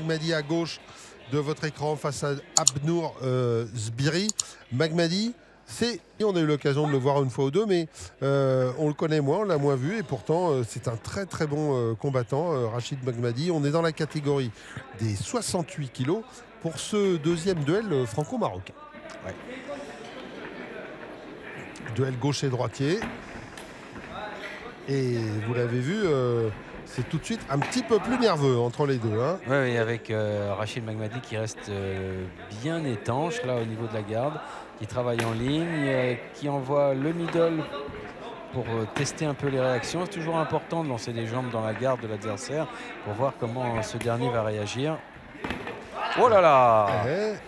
Magmadi à gauche de votre écran face à Abnour Zbiri. Magmadi, on a eu l'occasion de le voir une fois ou deux, mais on le connaît moins, on l'a moins vu, et pourtant c'est un très très bon combattant, Rachid Magmadi. On est dans la catégorie des 68 kilos pour ce deuxième duel franco-marocain. Ouais. Duel gaucher droitier. Et vous l'avez vu, c'est tout de suite un petit peu plus nerveux entre les deux. Hein. Oui, avec Rachid Magmadi qui reste bien étanche là au niveau de la garde, qui travaille en ligne, qui envoie le middle pour tester un peu les réactions. C'est toujours important de lancer des jambes dans la garde de l'adversaire pour voir comment ce dernier va réagir. Oh là là!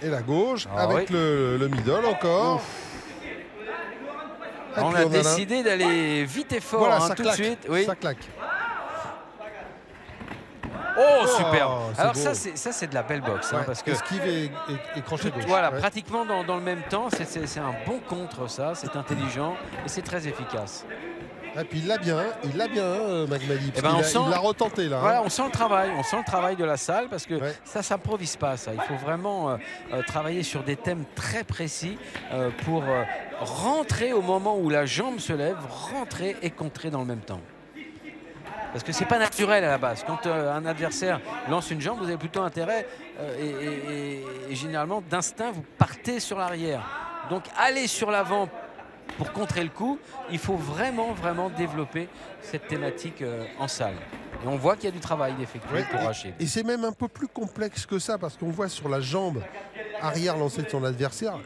Et la gauche avec le middle encore. On a décidé d'aller vite et fort, voilà, hein, ça tout claque, de suite. Oui. Ça claque. Oh, superbe. Alors beau. ça c'est de la belle boxe. Hein, parce que esquive et crochet gauche. Voilà, pratiquement dans le même temps. C'est un bon contre ça, c'est intelligent et c'est très efficace. Et puis il l'a bien, Magmadi. Eh ben, il l'a retenté là. Voilà, hein. on sent le travail de la salle parce que ça s'improvise pas. Ça, il faut vraiment travailler sur des thèmes très précis pour rentrer au moment où la jambe se lève, rentrer et contrer dans le même temps. Parce que c'est pas naturel à la base. Quand un adversaire lance une jambe, vous avez plutôt intérêt et généralement d'instinct, vous partez sur l'arrière. Donc aller sur l'avant pour contrer le coup, il faut vraiment développer cette thématique en salle. Et on voit qu'il y a du travail d'effectuer pour Rachid. Et c'est même un peu plus complexe que ça, parce qu'on voit sur la jambe arrière lancée de son adversaire,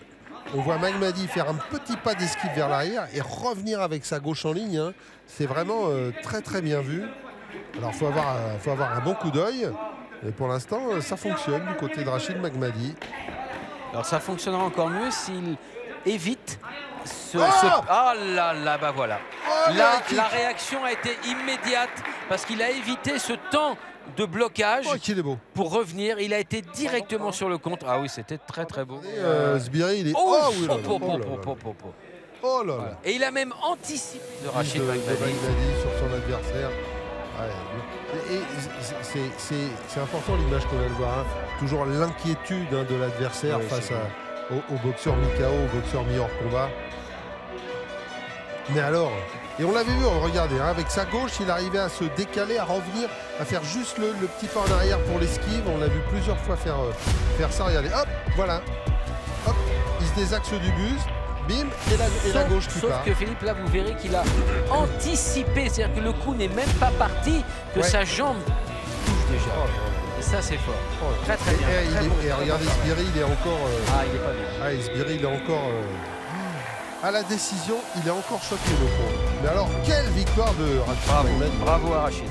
on voit Magmadi faire un petit pas d'esquive vers l'arrière et revenir avec sa gauche en ligne. Hein. C'est vraiment très bien vu. Alors il faut avoir un bon coup d'œil. Et pour l'instant, ça fonctionne du côté de Rachid Magmadi. Alors ça fonctionnera encore mieux s'il évite oh là là, bah voilà. Là, la réaction a été immédiate parce qu'il a évité ce temps de blocage pour revenir. Il a été directement sur le contre. Ah oui, c'était très beau. Zbiri, il est... Oh là là. Et il a même anticipé de Rachid Magmadi sur son adversaire. Ouais. Et c'est important l'image qu'on vient de voir. Hein. Toujours l'inquiétude de l'adversaire face au boxeur mi-KO, au boxeur mi-hors combat. Mais alors, et on l'avait vu, regardez, hein, avec sa gauche, il arrivait à se décaler, à revenir, à faire juste le petit pas en arrière pour l'esquive. On l'a vu plusieurs fois faire ça. Regardez, hop, voilà. Hop, il se désaxe du buste. Bim, et la gauche qui part. Sauf que Philippe, là, vous verrez qu'il a anticipé. C'est-à-dire que le coup n'est même pas parti, que sa jambe touche déjà. Et ça, c'est fort. Très bien. Et regardez, Zbiri, il est encore... il est pas bien. Zbiri, il est encore... à la décision, il est encore choqué, le pauvre. Mais alors, quelle victoire de Rachid. Bravo à Rachid.